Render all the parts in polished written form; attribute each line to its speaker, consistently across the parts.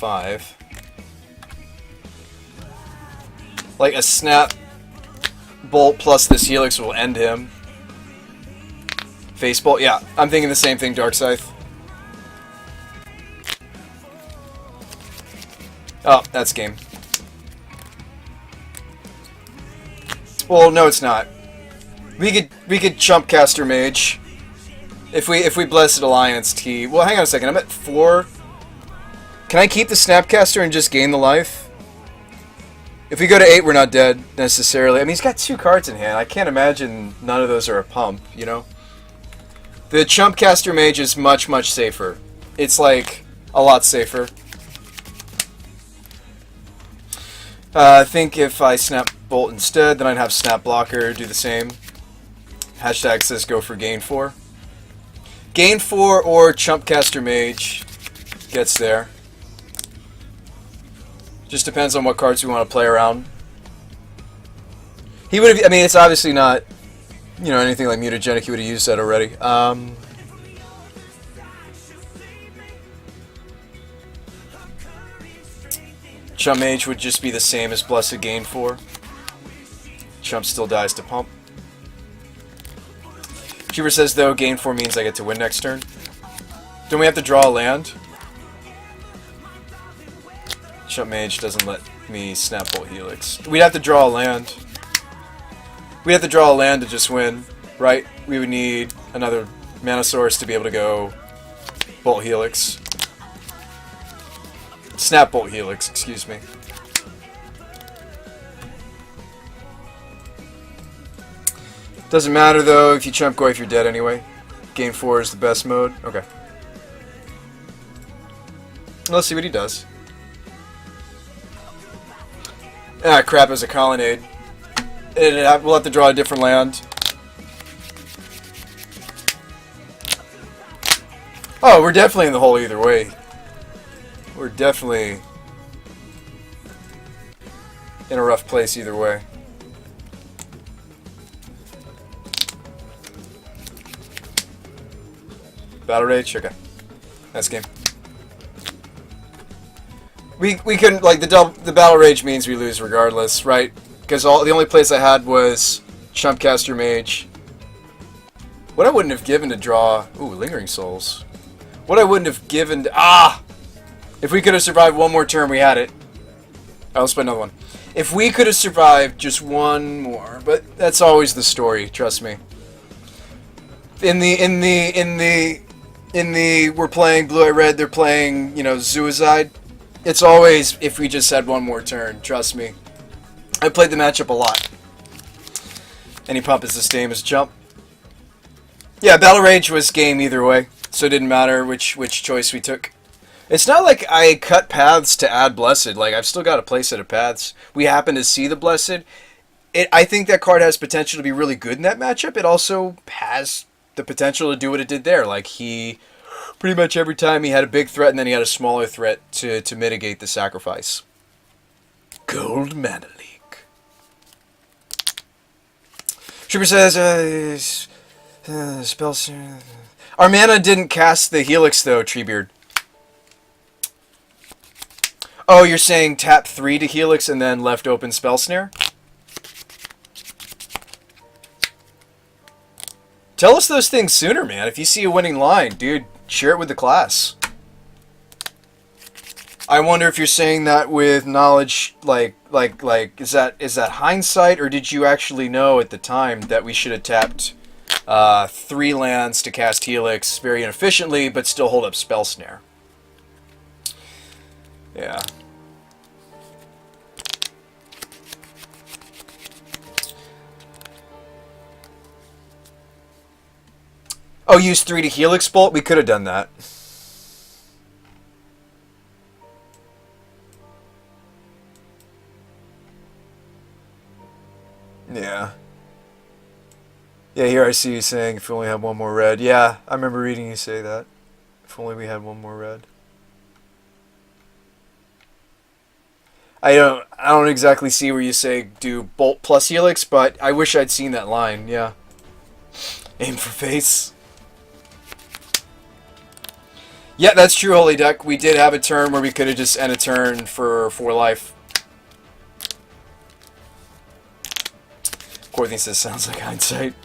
Speaker 1: 5. Like a snap bolt plus this helix will end him. Face bolt, yeah, I'm thinking the same thing, Dark Scythe. Oh, that's game. Well, no, it's not. We could chump caster mage. If we Blessed Alliance T. Well, hang on a second. I'm at 4. Can I keep the Snapcaster and just gain the life? If we go to 8, we're not dead necessarily. I mean, he's got 2 cards in hand. I can't imagine none of those are a pump. You know. The chump caster mage is much safer. It's like a lot safer. I think if I snap bolt instead, then I'd have snap blocker do the same. Hashtag says go for gain 4. Gain 4 or chump caster mage gets there. Just depends on what cards we want to play around. He would have. I mean, it's obviously not, you know, anything like mutagenic. He would have used that already. Chump mage would just be the same as Blessed gain 4. Chump still dies to pump. Cheever says, though, gain 4 means I get to win next turn. Don't we have to draw a land? Chump mage doesn't let me snap bolt helix. We'd have to draw a land. We'd have to draw a land to just win, right? We would need another mana source to be able to go bolt helix. Snap bolt helix, excuse me. Doesn't matter though if you chump Goy if you're dead anyway. Gain 4 is the best mode. Okay. Let's see what he does. Ah, crap, it was a colonnade. We'll have to draw a different land. Oh, we're definitely in the hole either way. We're definitely in a rough place either way. Battle Rage? Okay. That's game. We couldn't, like, the Battle Rage means we lose regardless, right? Because the only place I had was Chumpcaster Mage. What I wouldn't have given to draw... Ooh, Lingering Souls. What I wouldn't have given to... Ah! If we could have survived one more turn, we had it. I'll play another one. If we could have survived just one more, but that's always the story, trust me. In the we're playing Blue Eye Red, they're playing, you know, Zoozide. It's always if we just had one more turn, trust me. I played the matchup a lot. Any pump is the same as jump. Yeah, Battle Rage was game either way, so it didn't matter which choice we took. It's not like I cut paths to add Blessed. Like, I've still got a play set of paths. We happen to see the Blessed. I think that card has potential to be really good in that matchup. It also has the potential to do what it did there. Like, he... Pretty much every time he had a big threat, and then he had a smaller threat to mitigate the sacrifice. Gold Mana Leak. Trooper says, spells... Our mana didn't cast the Helix, though, Treebeard. Oh, you're saying tap 3 to Helix and then left open Spell Snare? Tell us those things sooner, man. If you see a winning line, dude, share it with the class. I wonder if you're saying that with knowledge, like, is that hindsight, or did you actually know at the time that we should have tapped 3 lands to cast Helix very inefficiently, but still hold up Spell Snare? Yeah. Oh, use 3 to Helix Bolt? We could have done that. Yeah. Yeah, here I see you saying if we only had one more red. Yeah, I remember reading you say that. If only we had one more red. I don't exactly see where you say do Bolt plus Helix, but I wish I'd seen that line, yeah. Aim for face. Yeah, that's true, Holy Duck. We did have a turn where we could have just end a turn for 4 life. Courtney says, sounds like hindsight.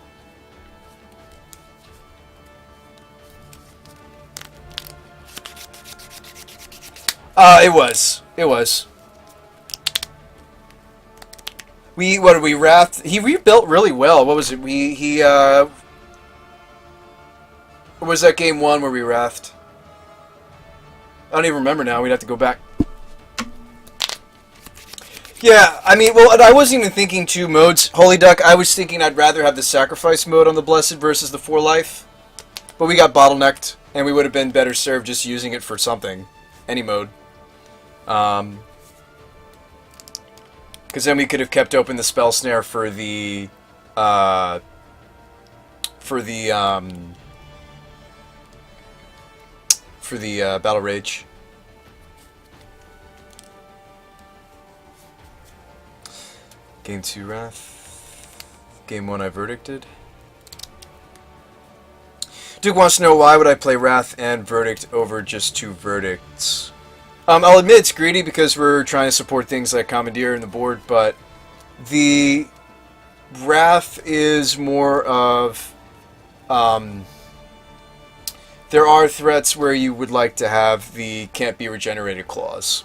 Speaker 1: It was. It was. What did we wrath? He rebuilt really well. What was it? What was that game 1 where we wrathed? I don't even remember now. We'd have to go back. Yeah, I mean, well, I wasn't even thinking 2 modes. Holy Duck, I was thinking I'd rather have the sacrifice mode on the Blessed versus the 4 life. But we got bottlenecked, and we would have been better served just using it for something. Any mode. Because then we could have kept open the spell snare for the battle rage. Game 2 wrath. Game 1 I verdicted. Duke wants to know why would I play wrath and verdict over just 2 verdicts. I'll admit it's greedy because we're trying to support things like Commandeer and the board, but the Wrath is more of... there are threats where you would like to have the can't be regenerated clause.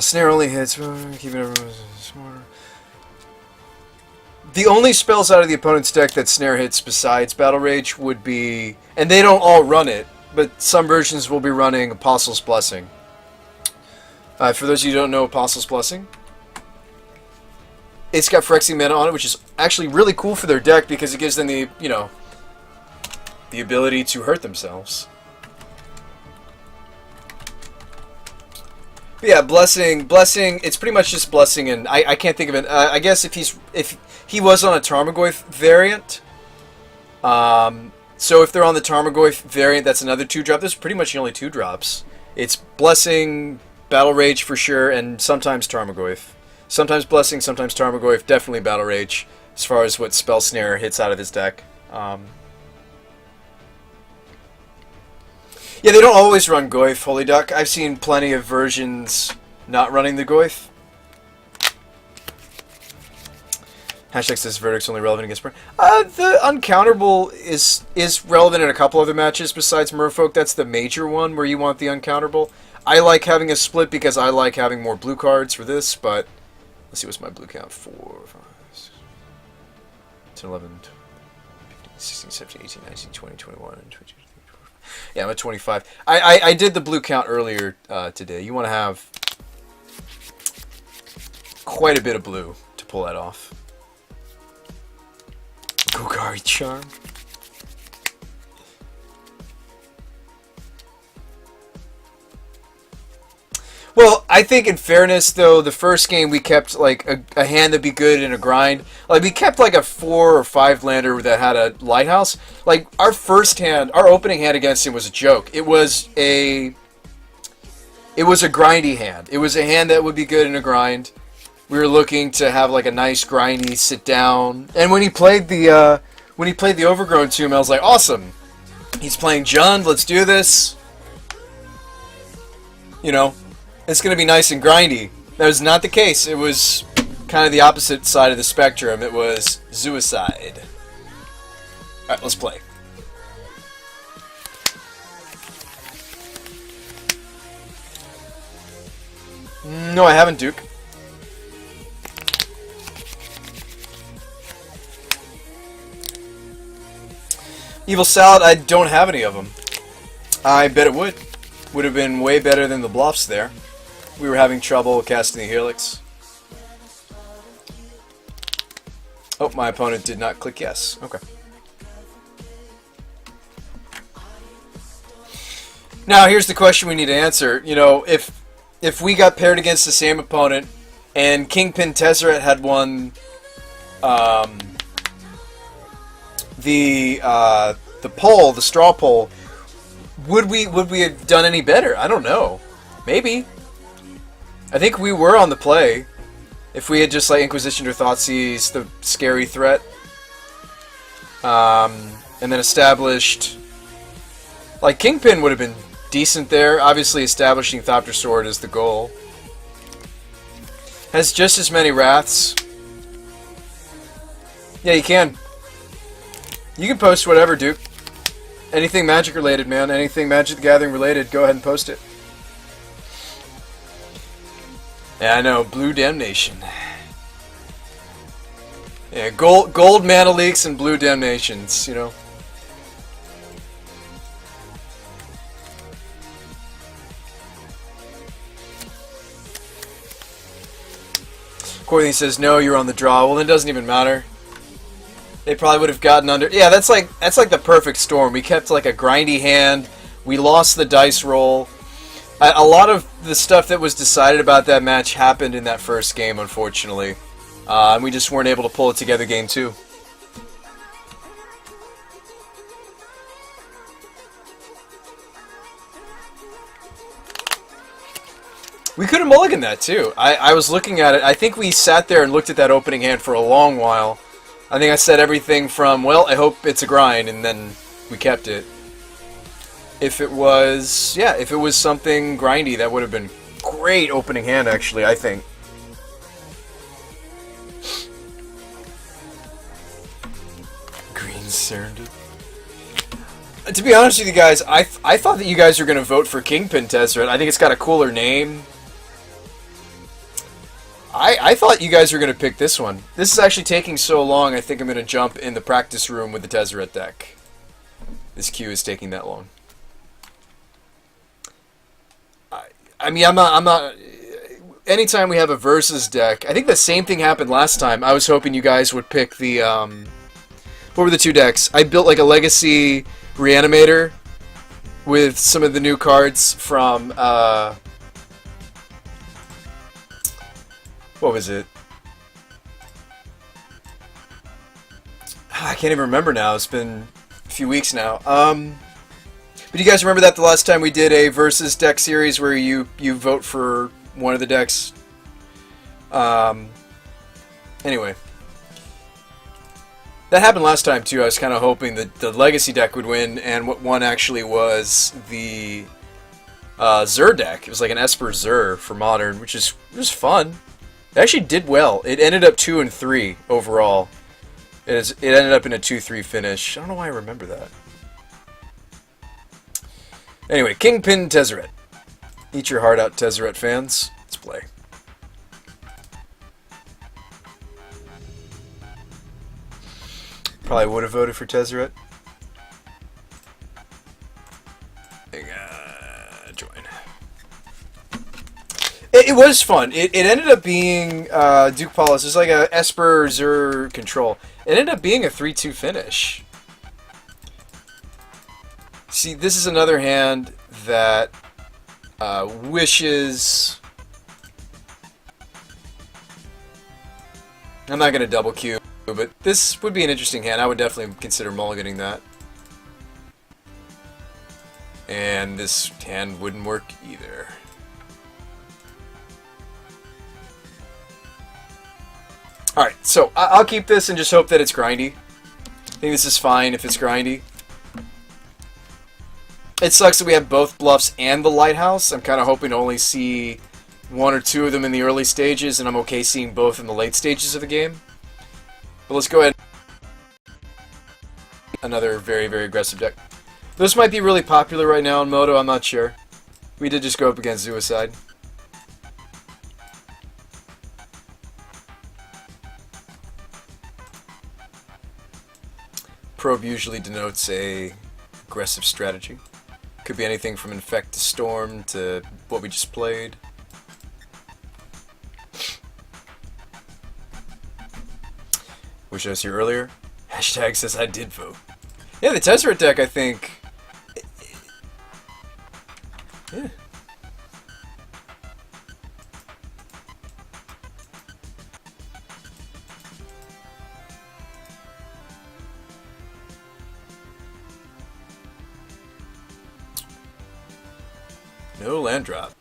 Speaker 1: Snare only hits... keeping everyone smarter. The only spells out of the opponent's deck that Snare hits besides Battle Rage would be... And they don't all run it, but some versions will be running Apostle's Blessing. For those of you who don't know Apostle's Blessing, it's got Phyrexian mana on it, which is actually really cool for their deck because it gives them the, you know, the ability to hurt themselves. But yeah, Blessing, it's pretty much just Blessing, and I can't think of it. I guess if he was on a Tarmogoyf variant, so if they're on the Tarmogoyf variant, that's another 2-drop. There's pretty much only 2 drops. It's Blessing, Battle Rage for sure, and sometimes Tarmogoyf. Sometimes Blessing, sometimes Tarmogoyf, definitely Battle Rage, as far as what Spell Snare hits out of his deck. Yeah, they don't always run Goyf, Holy Duck. I've seen plenty of versions not running the Goyf. Hashtag says verdict's only relevant against burn. The uncounterable is relevant in a couple other matches besides Merfolk. That's the major one where you want the uncounterable. I like having a split because I like having more blue cards for this, but let's see, what's my blue count? 4, 5, 6, 10, 11, 15, 16, 17, 18, 19, 20, 21, 22. Yeah, I'm at 25. I did the blue count earlier today. You want to have quite a bit of blue to pull that off. Golgari Charm. Well, I think in fairness, though, the first game we kept like a hand that'd be good in a grind. Like we kept like a 4 or 5 lander that had a lighthouse. Like our first hand, our opening hand against him was a joke. It was a grindy hand. It was a hand that would be good in a grind. We were looking to have like a nice grindy sit down. And when he played the Overgrown Tomb, I was like, awesome. He's playing Jund. Let's do this. You know. It's going to be nice and grindy. That was not the case. It was kind of the opposite side of the spectrum. It was suicide. Alright, let's play. No, I haven't, Duke. Evil Salad, I don't have any of them. I bet it would. Would have been way better than the bluffs there. We were having trouble casting the Helix. Oh, my opponent did not click yes. Okay. Now, here's the question we need to answer. You know, if we got paired against the same opponent and Kingpin Tezzeret had won the poll, the straw poll, would we have done any better? I don't know. Maybe. I think we were on the play. If we had just like Inquisition or Thoughtseize, the scary threat, and then established Like, Kingpin would have been decent there. Obviously, establishing Thopter Sword is the goal. Has just as many Wraths. Yeah, you can. You can post whatever, Duke. Anything Magic related, man. Anything Magic the Gathering related, go ahead and post it. Yeah, I know. Blue Damnation. Yeah, gold Mana Leaks and Blue Damnations, you know. Courtney says, no, you're on the draw. Well, it doesn't even matter. They probably would have gotten under... Yeah, that's like the perfect storm. We kept like a grindy hand. We lost the dice roll. A lot of the stuff that was decided about that match happened in that first game, unfortunately. And we just weren't able to pull it together game 2. We could have mulliganed that, too. I was looking at it. I think we sat there and looked at that opening hand for a long while. I think I said everything from, well, I hope it's a grind, and then we kept it. If it was, yeah, if it was something grindy, that would have been great opening hand, actually, I think. Green Serendip. To be honest with you guys, I thought that you guys were going to vote for Kingpin Tezzeret. I think it's got a cooler name. I thought you guys were going to pick this one. This is actually taking so long, I think I'm going to jump in the practice room with the Tezzeret deck. This queue is taking that long. I mean, I'm not... Anytime we have a versus deck, I think the same thing happened last time. I was hoping you guys would pick the... what were the two decks? I built like a Legacy Reanimator with some of the new cards from... what was it? I can't even remember now. It's been a few weeks now. But you guys remember that the last time we did a versus deck series where you vote for one of the decks? Anyway. That happened last time too. I was kind of hoping that the Legacy deck would win, and what won actually was the Zur deck. It was like an Esper Zur for Modern, which was fun. It actually did well. It ended up 2 and 3 overall. It ended up in a 2-3 finish. I don't know why I remember that. Anyway, Kingpin Tezzeret. Eat your heart out, Tezzeret fans. Let's play. Probably would have voted for Tezzeret. Join. It was fun. It ended up being Duke Paulus. It's like a Esper Zur control. It ended up being a 3-2 finish. See, this is another hand that wishes... I'm not going to double queue, but this would be an interesting hand. I would definitely consider mulliganing that. And this hand wouldn't work either. Alright, so I'll keep this and just hope that it's grindy. I think this is fine if it's grindy. It sucks that we have both Bluffs and the Lighthouse. I'm kind of hoping to only see 1 or 2 of them in the early stages, and I'm okay seeing both in the late stages of the game. But let's go ahead. Another very, very aggressive deck. This might be really popular right now in Moto, I'm not sure. We did just go up against Suicide. Probe usually denotes a aggressive strategy. Could be anything from Infect to Storm to what we just played. Wish I was here earlier. Hashtag says I did vote. Yeah, the Tezzeret deck, I think... Yeah. No land drop.